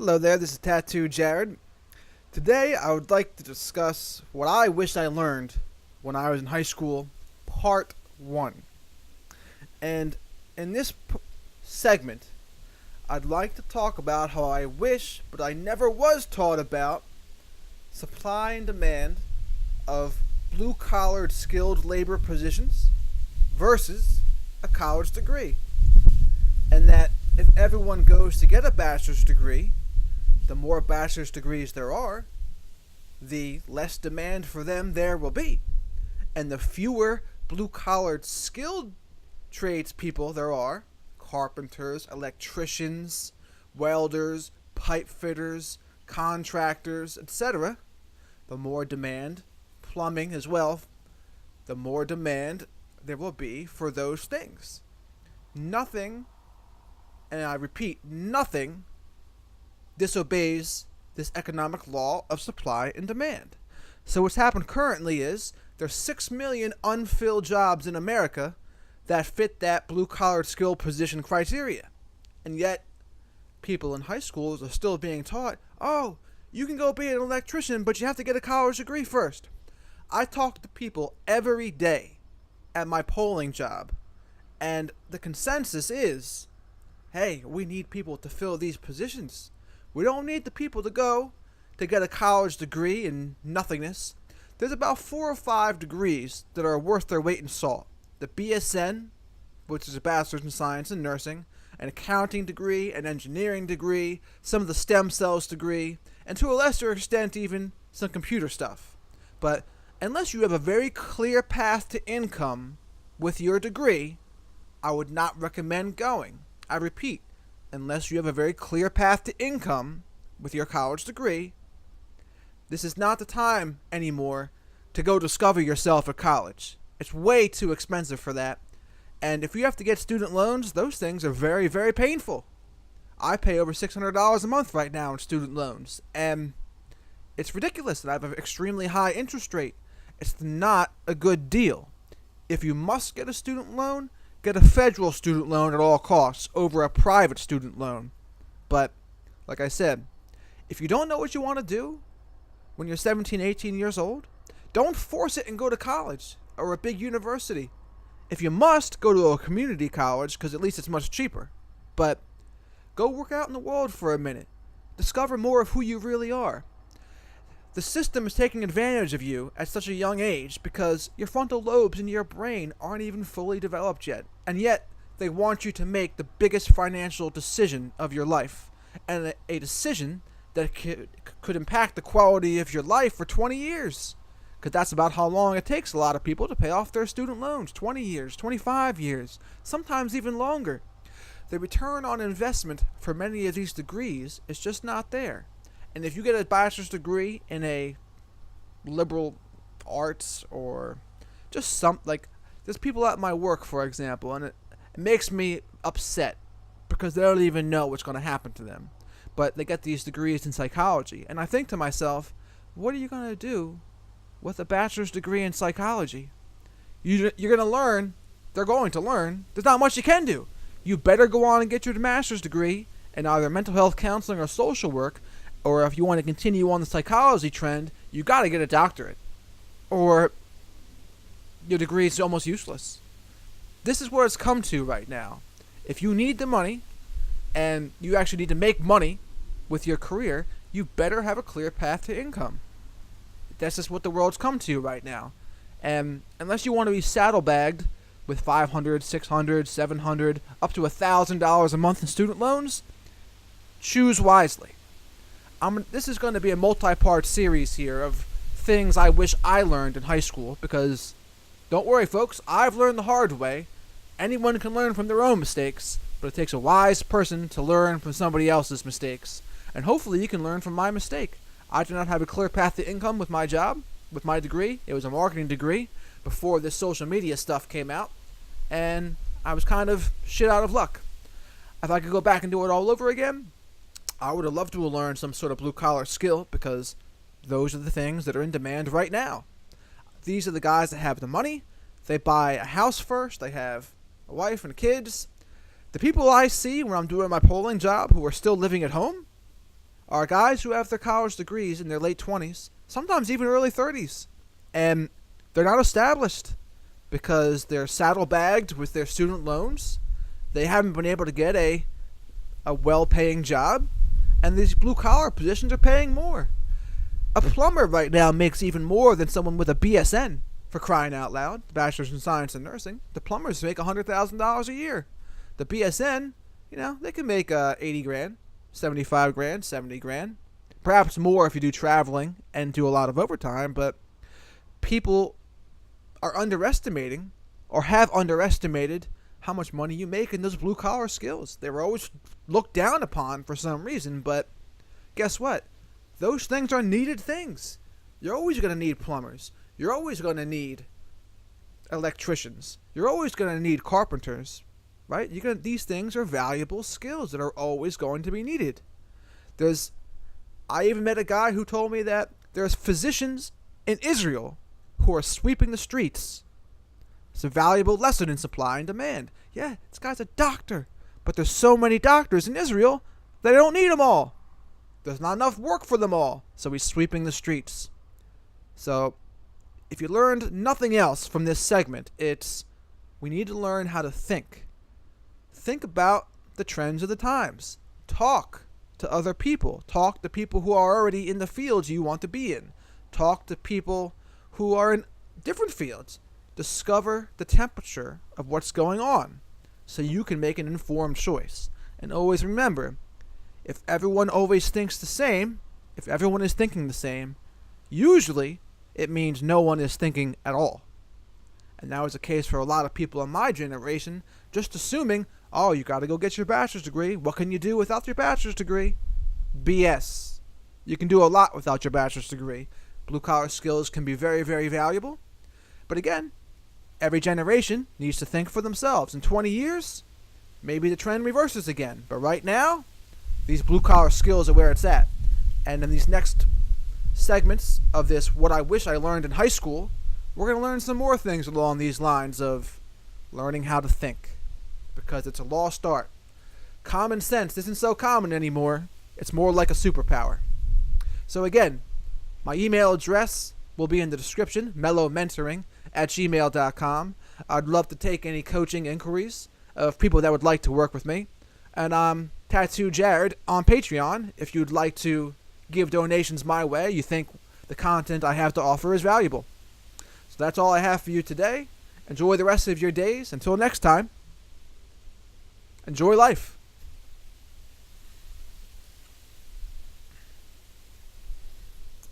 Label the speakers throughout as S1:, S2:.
S1: Hello there, this is Tattoo Jared. Today I would like to discuss what I wish I learned when I was in high school, part 1. And in this segment, I'd like to talk about how I wish, but I never was taught about, supply and demand of blue-collared skilled labor positions versus a college degree. And that if everyone goes to get a bachelor's degree, the more bachelor's degrees there are, the less demand for them there will be. And the fewer blue-collared skilled tradespeople there are, carpenters, electricians, welders, pipe fitters, contractors, etc., the more demand, plumbing as well, the more demand there will be for those things. Nothing, and I repeat, nothing disobeys this economic law of supply and demand. So what's happened currently is there's 6 million unfilled jobs in America that fit that blue-collar skill position criteria. And yet, people in high schools are still being taught, oh, you can go be an electrician, but you have to get a college degree first. I talk to people every day at my polling job, and the consensus is, hey, we need people to fill these positions. We don't need the people to go to get a college degree in nothingness. There's about 4 or 5 degrees that are worth their weight in salt. The BSN, which is a bachelor's in science and nursing, an accounting degree, an engineering degree, some of the stem cells degree, and to a lesser extent even some computer stuff. But unless you have a very clear path to income with your degree, I would not recommend going. I repeat, unless you have a very clear path to income with your college degree, this is not the time anymore to go discover yourself at college. It's way too expensive for that. And if you have to get student loans, those things are very, very painful. I pay over $600 a month right now in student loans. And it's ridiculous that I have an extremely high interest rate. It's not a good deal. If you must get a student loan, get a federal student loan at all costs over a private student loan. But, like I said, if you don't know what you want to do when you're 17, 18 years old, don't force it and go to college or a big university. If you must, go to a community college because at least it's much cheaper. But go work out in the world for a minute. Discover more of who you really are. The system is taking advantage of you at such a young age because your frontal lobes in your brain aren't even fully developed yet. And yet, they want you to make the biggest financial decision of your life. And a decision that could impact the quality of your life for 20 years. Because that's about how long it takes a lot of people to pay off their student loans. 20 years, 25 years, sometimes even longer. The return on investment for many of these degrees is just not there. And if you get a bachelor's degree in a liberal arts or just there's people at my work, for example, and it makes me upset because they don't even know what's going to happen to them. But they get these degrees in psychology. And I think to myself, what are you going to do with a bachelor's degree in psychology? You're going to learn. They're going to learn. There's not much you can do. You better go on and get your master's degree in either mental health counseling or social work. Or if you want to continue on the psychology trend, you got to get a doctorate. Or your degree is almost useless. This is where it's come to right now. If you need the money, and you actually need to make money with your career, you better have a clear path to income. That's just what the world's come to right now. And unless you want to be saddlebagged with $500, $600, $700, up to $1,000 a month in student loans, choose wisely. This is going to be a multi-part series here of things I wish I learned in high school because, don't worry folks, I've learned the hard way. Anyone can learn from their own mistakes, but it takes a wise person to learn from somebody else's mistakes. And hopefully you can learn from my mistake. I do not have a clear path to income with my job, with my degree. It was a marketing degree before this social media stuff came out. And I was kind of shit out of luck. If I could go back and do it all over again, I would have loved to have learned some sort of blue-collar skill because those are the things that are in demand right now. These are the guys that have the money. They buy a house first. They have a wife and kids. The people I see when I'm doing my polling job who are still living at home, are guys who have their college degrees in their late 20s, sometimes even early 30s, and they're not established because they're saddlebagged with their student loans. They haven't been able to get a well-paying job, and these blue-collar positions are paying more. A plumber right now makes even more than someone with a BSN, for crying out loud, Bachelor's in Science and Nursing. The plumbers make $100,000 a year. The BSN, they can make 80 grand, 75 grand, 70 grand. Perhaps more if you do traveling and do a lot of overtime, but people are underestimating or have underestimated how much money you make in those blue-collar skills. They were always looked down upon for some reason, but guess what? Those things are needed things. You're always going to need plumbers. You're always going to need electricians. You're always going to need carpenters, right? These things are valuable skills that are always going to be needed. I even met a guy who told me that there's physicians in Israel who are sweeping the streets. It's a valuable lesson in supply and demand. Yeah, this guy's a doctor, but there's so many doctors in Israel that they don't need them all. There's not enough work for them all, so he's sweeping the streets. So, if you learned nothing else from this segment, it's we need to learn how to think. Think about the trends of the times. Talk to other people. Talk to people who are already in the fields you want to be in. Talk to people who are in different fields. Discover the temperature of what's going on so you can make an informed choice. And always remember, if everyone always thinks the same, if everyone is thinking the same, usually it means no one is thinking at all. And that was the case for a lot of people in my generation, just assuming, oh, you got to go get your bachelor's degree. What can you do without your bachelor's degree? BS. You can do a lot without your bachelor's degree. Blue-collar skills can be very, very valuable. But again, every generation needs to think for themselves. In 20 years, maybe the trend reverses again. But right now, these blue-collar skills are where it's at. And in these next segments of this, what I wish I learned in high school, we're going to learn some more things along these lines of learning how to think. Because it's a lost art. Common sense isn't so common anymore. It's more like a superpower. So again, my email address will be in the description, mellomentoring@gmail.com. I'd love to take any coaching inquiries of people that would like to work with me. And I'm Tattoo Jared on Patreon. If you'd like to give donations my way, you think the content I have to offer is valuable. So that's all I have for you today. Enjoy the rest of your days. Until next time, enjoy life.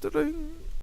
S1: Ta-ding.